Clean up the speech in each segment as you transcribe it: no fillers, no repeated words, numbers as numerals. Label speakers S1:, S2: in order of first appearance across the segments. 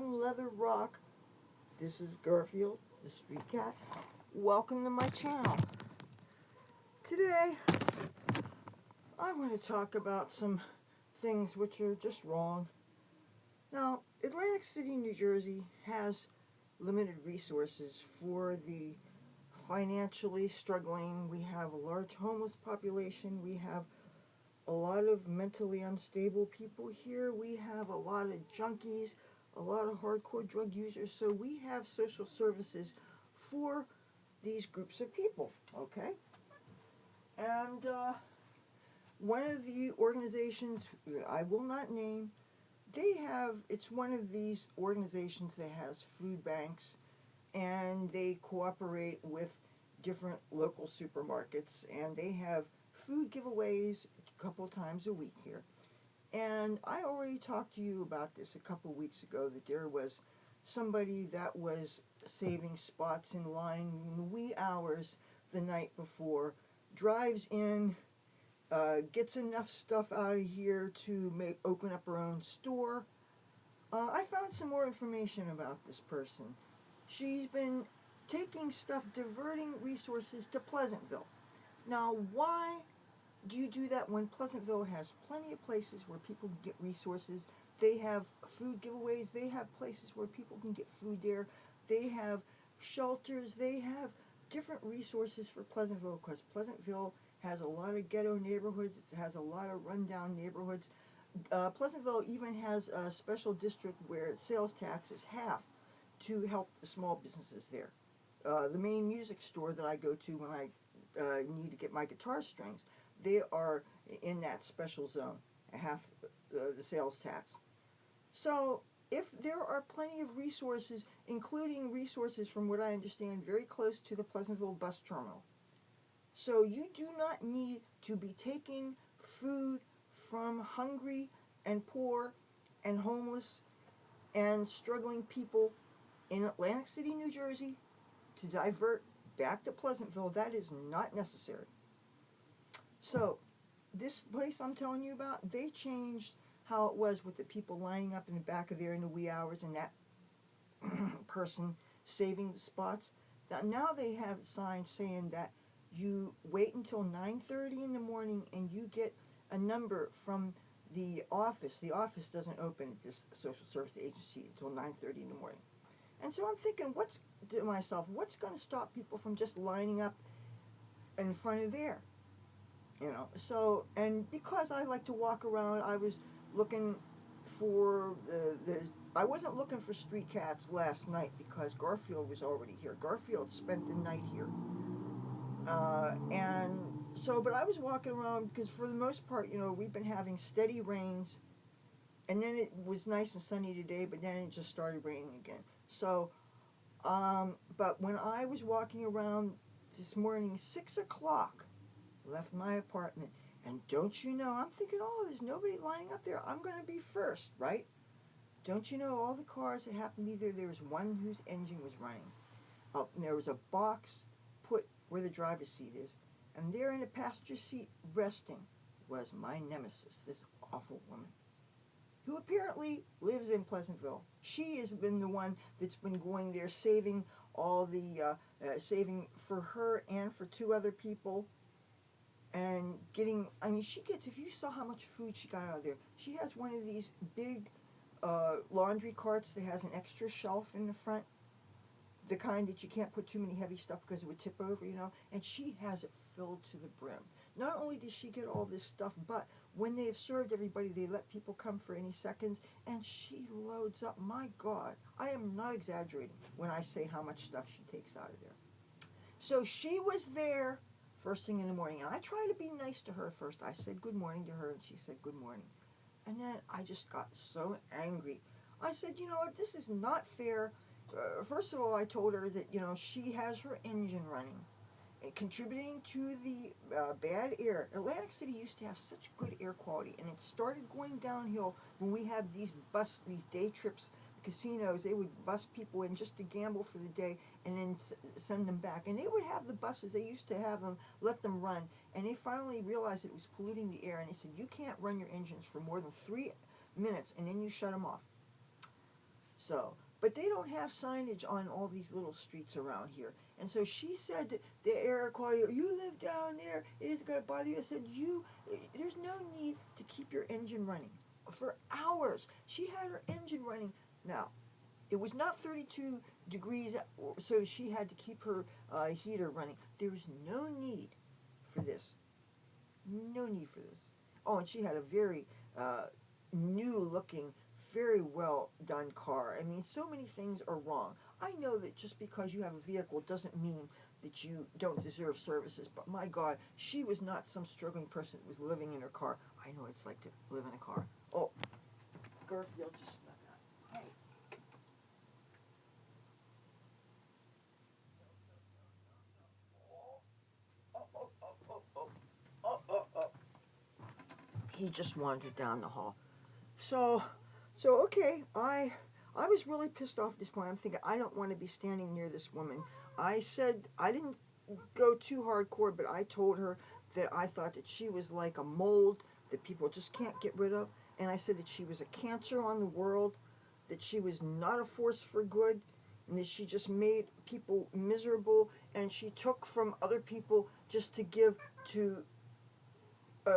S1: I'm Leather Rokk. This is Garfield, the street cat. Welcome to my channel. Today, I want to talk about some things which are just wrong. Now, Atlantic City, New Jersey has limited resources for the financially struggling. We have a large homeless population. We have a lot of mentally unstable people here. We have a lot of junkies, a lot of hardcore drug users. So we have social services for these groups of people, okay? And one of the organizations that I will not name, it's one of these organizations that has food banks, and they cooperate with different local supermarkets, and they have food giveaways a couple times a week here. And I already talked to you about this a couple weeks ago, that there was somebody that was saving spots in line in the wee hours the night before, drives in, gets enough stuff out of here to open up her own store. I found some more information about this person. She's been taking stuff, diverting resources to Pleasantville. Now, why do you do that when Pleasantville has plenty of places where people can get resources? They have food giveaways. They have places where people can get food there. They have shelters. They have different resources for Pleasantville, because Pleasantville has a lot of ghetto neighborhoods. It has a lot of rundown neighborhoods. Pleasantville even has a special district where sales tax is half to help the small businesses there. The main music store that I go to when I need to get my guitar strings, they are in that special zone, half the sales tax. So if there are plenty of resources, including resources from what I understand very close to the Pleasantville bus terminal, so you do not need to be taking food from hungry and poor and homeless and struggling people in Atlantic City, New Jersey, to divert back to Pleasantville. That is not necessary. So this place I'm telling you about, they changed how it was with the people lining up in the back of there in the wee hours, and that person saving the spots. Now they have signs saying that you wait until 9:30 in the morning and you get a number from the office. The office doesn't open at this social service agency until 9:30 in the morning. And so I'm thinking, to myself, what's going to stop people from just lining up in front of there? So, and because I like to walk around, I was looking for I wasn't looking for street cats last night because Garfield was already here. Garfield spent the night here. And so, but I was walking around because for the most part, we've been having steady rains, and then it was nice and sunny today, but then it just started raining again. So, but when I was walking around this morning, 6 o'clock, left my apartment, and don't you know, I'm thinking, oh, there's nobody lining up there. I'm going to be first, right? Don't you know, all the cars that happened to be there was one whose engine was running. And there was a box put where the driver's seat is, and there in the passenger seat, resting, was my nemesis, this awful woman, who apparently lives in Pleasantville. She has been the one that's been going there, saving all the, saving for her and for two other people, and getting, she gets, if you saw how much food she got out of there, she has one of these big laundry carts that has an extra shelf in the front, the kind that you can't put too many heavy stuff because it would tip over, and she has it filled to the brim. Not only does she get all this stuff, but when they have served everybody, they let people come for any seconds, and she loads up. My God, I am not exaggerating when I say how much stuff she takes out of there. So she was there first thing in the morning, and I tried to be nice to her first. I said good morning to her, and she said good morning. And then I just got so angry. I said, you know what, this is not fair. First of all, I told her that, she has her engine running, contributing to the bad air. Atlantic City used to have such good air quality, and it started going downhill when we had these day trips, casinos. They would bus people in just to gamble for the day and then send them back. And they would have the buses, they used to have them, let them run, and they finally realized it was polluting the air, and they said, you can't run your engines for more than 3 minutes, and then you shut them off. So, but they don't have signage on all these little streets around here. And so she said that the air quality, you live down there, it isn't going to bother you. I said, there's no need to keep your engine running for hours. She had her engine running. Now, it was not 32 degrees, so she had to keep her heater running. There was no need for this. No need for this. Oh, and she had a very new looking, very well done car. I mean, so many things are wrong. I know that just because you have a vehicle doesn't mean that you don't deserve services, but my God, she was not some struggling person that was living in her car. I know what it's like to live in a car. Oh, Garfield just snuck out. Hey. Oh, oh, oh, oh, oh, oh, oh, oh. He just wandered down the hall. So, okay, I was really pissed off at this point. I'm thinking I don't want to be standing near this woman. I said I didn't go too hardcore, but I told her that I thought that she was like a mold that people just can't get rid of, and I said that she was a cancer on the world, that she was not a force for good, and that she just made people miserable, and she took from other people just to give to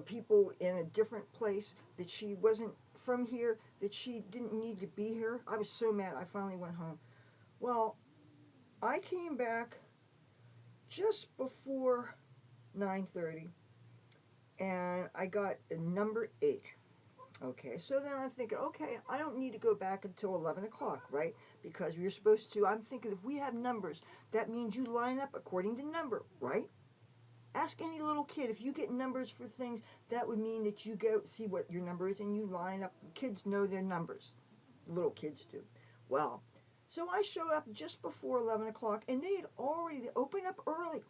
S1: people in a different place, that she wasn't from here, that she didn't need to be here. I was so mad. I finally went home. Well, I came back just before 9:30, and I got a number 8. Okay, so then I'm thinking, okay, I don't need to go back until 11 o'clock, right? Because you're supposed to, I'm thinking if we have numbers, that means you line up according to number, right? Ask any little kid, if you get numbers for things, that would mean that you go see what your number is and you line up. Kids know their numbers. Little kids do. Well, so I showed up just before 11 o'clock, and they opened up early.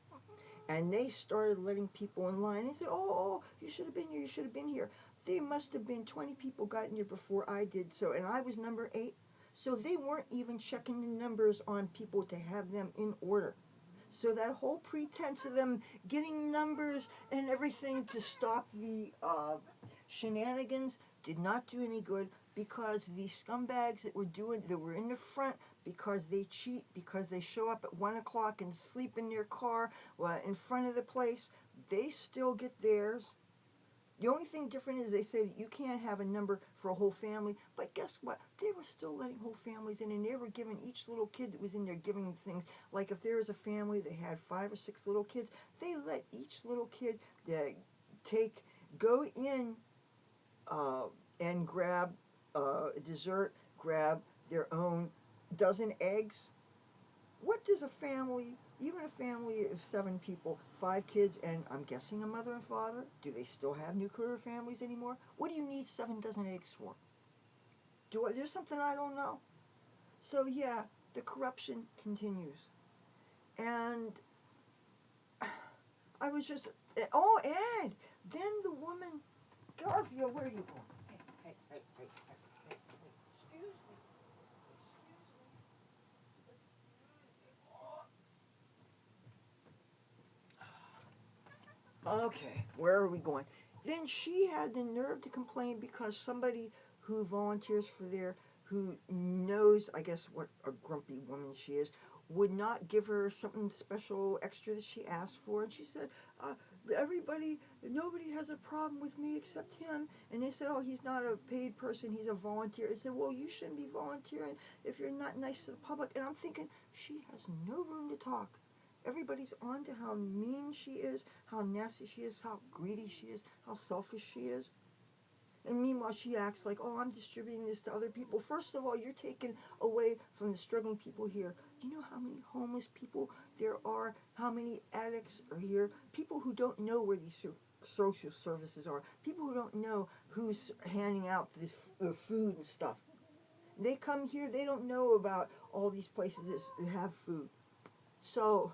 S1: And they started letting people in line. They said, oh, you should have been here, you should have been here. There must have been 20 people got in here before I did, so, and I was number 8. So they weren't even checking the numbers on people to have them in order. So that whole pretense of them getting numbers and everything to stop the shenanigans did not do any good, because the scumbags that were in the front, because they cheat, because they show up at 1 o'clock and sleep in their car in front of the place, they still get theirs. The only thing different is they say that you can't have a number for a whole family, but guess what? They were still letting whole families in, and they were giving each little kid that was in there, giving things. Like if there was a family that had 5 or 6 little kids, they let each little kid go in and grab dessert, grab their own dozen eggs. What does a family, even a family of 7 people, 5 kids, and I'm guessing a mother and father, do they still have nuclear families anymore? What do you need 7 dozen eggs for? There's something I don't know. So yeah, the corruption continues. And I was just, oh, and then the woman, Garfield, where are you going? Hey. Excuse me. Okay, where are we going? Then she had the nerve to complain because somebody who volunteers for there, who knows, I guess, what a grumpy woman she is, would not give her something special extra that she asked for. And she said, nobody has a problem with me except him. And they said, oh, he's not a paid person, he's a volunteer. I said, well, you shouldn't be volunteering if you're not nice to the public. And I'm thinking, she has no room to talk. Everybody's on to how mean she is, how nasty she is, how greedy she is, how selfish she is. And meanwhile, she acts like, oh, I'm distributing this to other people. First of all, you're taking away from the struggling people here. Do you know how many homeless people there are? How many addicts are here? People who don't know where these social services are. People who don't know who's handing out this food and stuff. They come here, they don't know about all these places that have food. So,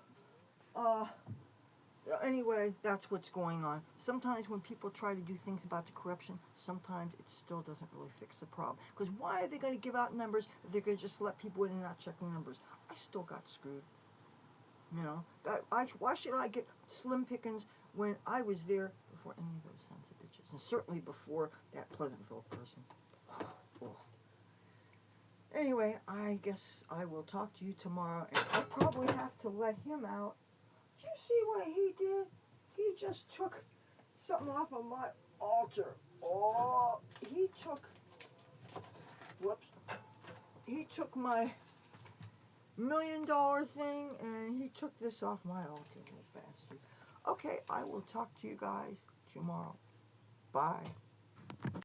S1: anyway, that's what's going on. Sometimes when people try to do things about the corruption, sometimes it still doesn't really fix the problem. Because why are they going to give out numbers if they're going to just let people in and not check the numbers? I still got screwed. You know, why should I get slim pickings when I was there before any of those sons of bitches? And certainly before that Pleasantville person. Oh. Anyway, I guess I will talk to you tomorrow, and I'll probably have to let him out. Did you see what he did? He just took something off of my altar. Oh, whoops, he took my $1,000,000 thing, and he took this off my altar, little bastard. Okay, I will talk to you guys tomorrow. Bye.